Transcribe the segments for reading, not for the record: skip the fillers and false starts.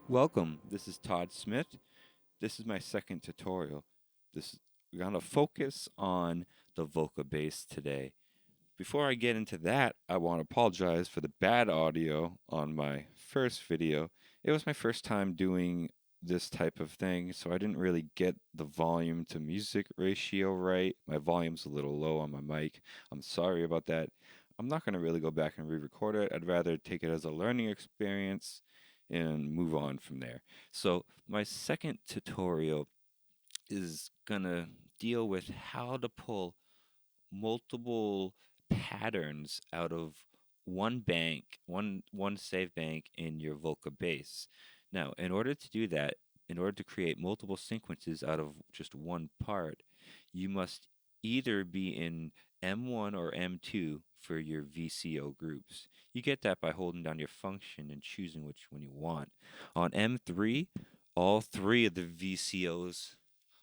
Welcome, this is Todd Smith. This is my second tutorial. We're going to focus on the Volca bass today. Before I get into that, I want to apologize for the bad audio on my first video. It was my first time doing this type of thing, so I didn't really get the volume to music ratio right. My volume's a little low on my mic. I'm sorry about that. I'm not going to really go back and re-record it. I'd rather take it as a learning experience and move on from there. So my second tutorial is gonna deal with how to pull multiple patterns out of one bank, one save bank in your Volca bass. Now, in order to do that, in order to create multiple sequences out of just one part, you must either be in M1 or M2 for your VCO groups. You get that by holding down your function and choosing which one you want. On M3, all three of the VCOs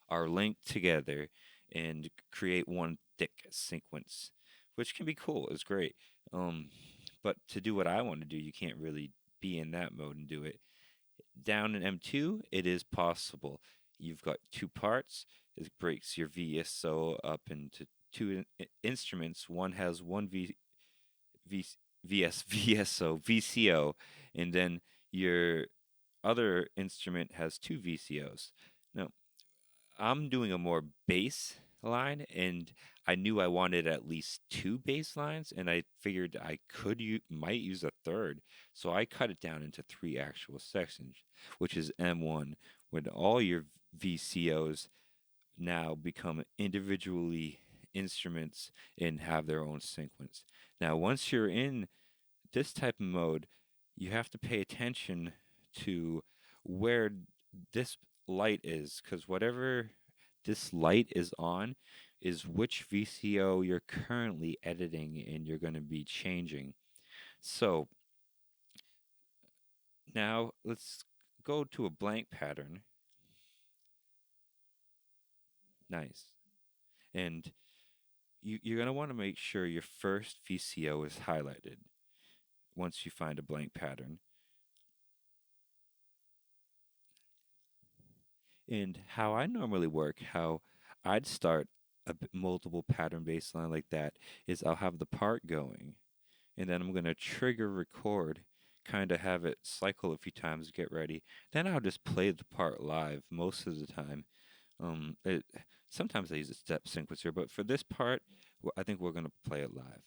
are linked together and create one thick sequence, which can be cool. It's great. Um, but to do what I want to do, you can't really be in that mode and do it. Down in M2, it is possible. You've got two parts. It breaks your VSO up into two instruments. One has one v, VSO, VCO, and then your other instrument has two VCOs. Now, I'm doing a more bass line, and I knew I wanted at least two bass lines, and I figured I might use a third, so I cut it down into three actual sections, which is M1, when all your VCOs now become individually instruments and have their own sequence. Now, once you're in this type of mode, you have to pay attention to where this light is, because whatever this light is on is which VCO you're currently editing and you're going to be changing. So now let's go to a blank pattern. Nice. And you're going to want to make sure your first VCO is highlighted once you find a blank pattern. And how I normally work, how I'd start a multiple pattern bass line like that is I'll have the part going, and then I'm going to trigger record, kind of have it cycle a few times, get ready. Then I'll just play the part live most of the time. Um, it, Sometimes I use a step sequencer, but for this part, I think we're going to play it live.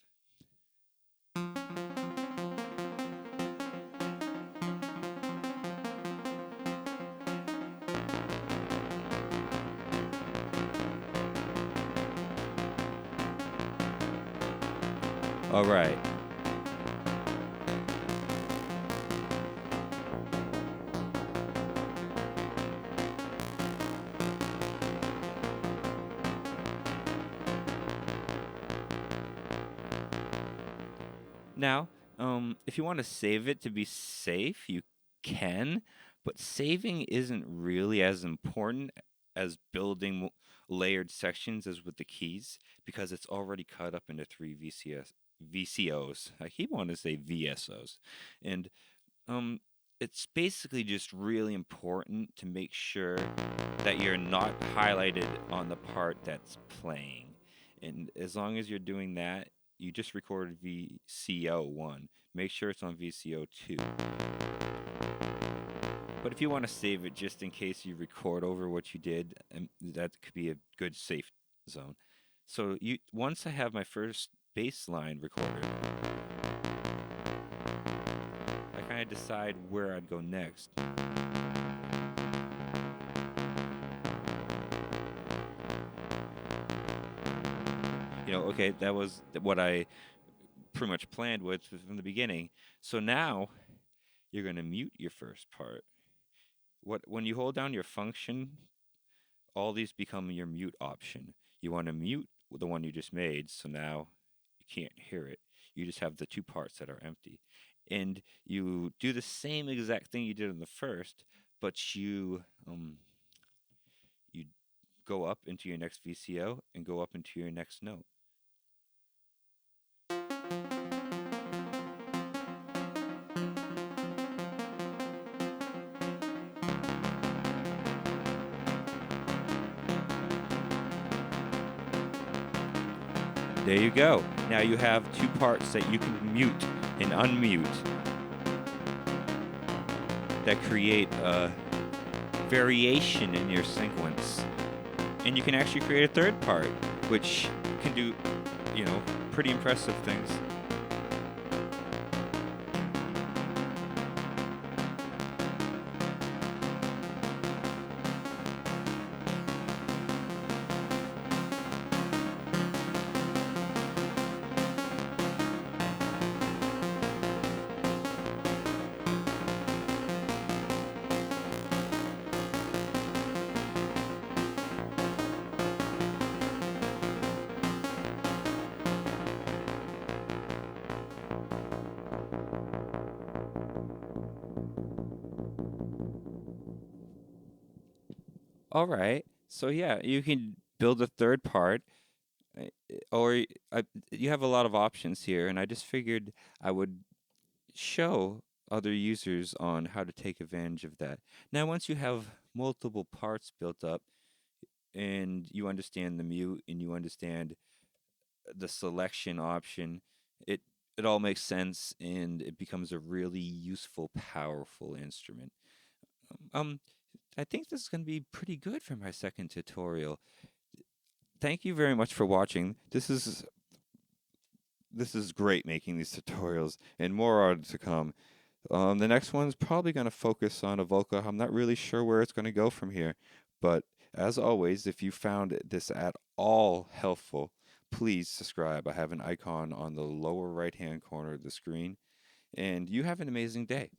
All right. Now, if you want to save it to be safe, you can, but saving isn't really as important as building layered sections as with the keys because it's already cut up into three VCOs. I keep wanting to say VSOs. And um, it's basically just really important to make sure that you're not highlighted on the part that's playing. And as long as you're doing that, you just recorded VCO1. Make sure it's on VCO2. But if you want to save it just in case you record over what you did, that could be a good safe zone. So once I have my first bass line recorded, I kind of decide where I'd go next. Okay, that was what I pretty much planned with from the beginning. So now you're going to mute your first part. When you hold down your function, all these become your mute option. You want to mute the one you just made, so now you can't hear it. You just have the two parts that are empty. And you do the same exact thing you did in the first, but you go up into your next VCO and go up into your next note. There you go. Now you have two parts that you can mute and unmute that create a variation in your sequence. And you can actually create a third part, which can do, pretty impressive things. All right. So yeah, you can build a third part, or you have a lot of options here, and I just figured I would show other users on how to take advantage of that. Now, once you have multiple parts built up, and you understand the mute, and you understand the selection option, it it all makes sense, and it becomes a really useful, powerful instrument. Um, I think this is going to be pretty good for my second tutorial. Thank you very much for watching. This is great making these tutorials, and more are to come. The next one's probably going to focus on a Volca. I'm not really sure where it's going to go from here, but as always, if you found this at all helpful, please subscribe. I have an icon on the lower right-hand corner of the screen, and you have an amazing day.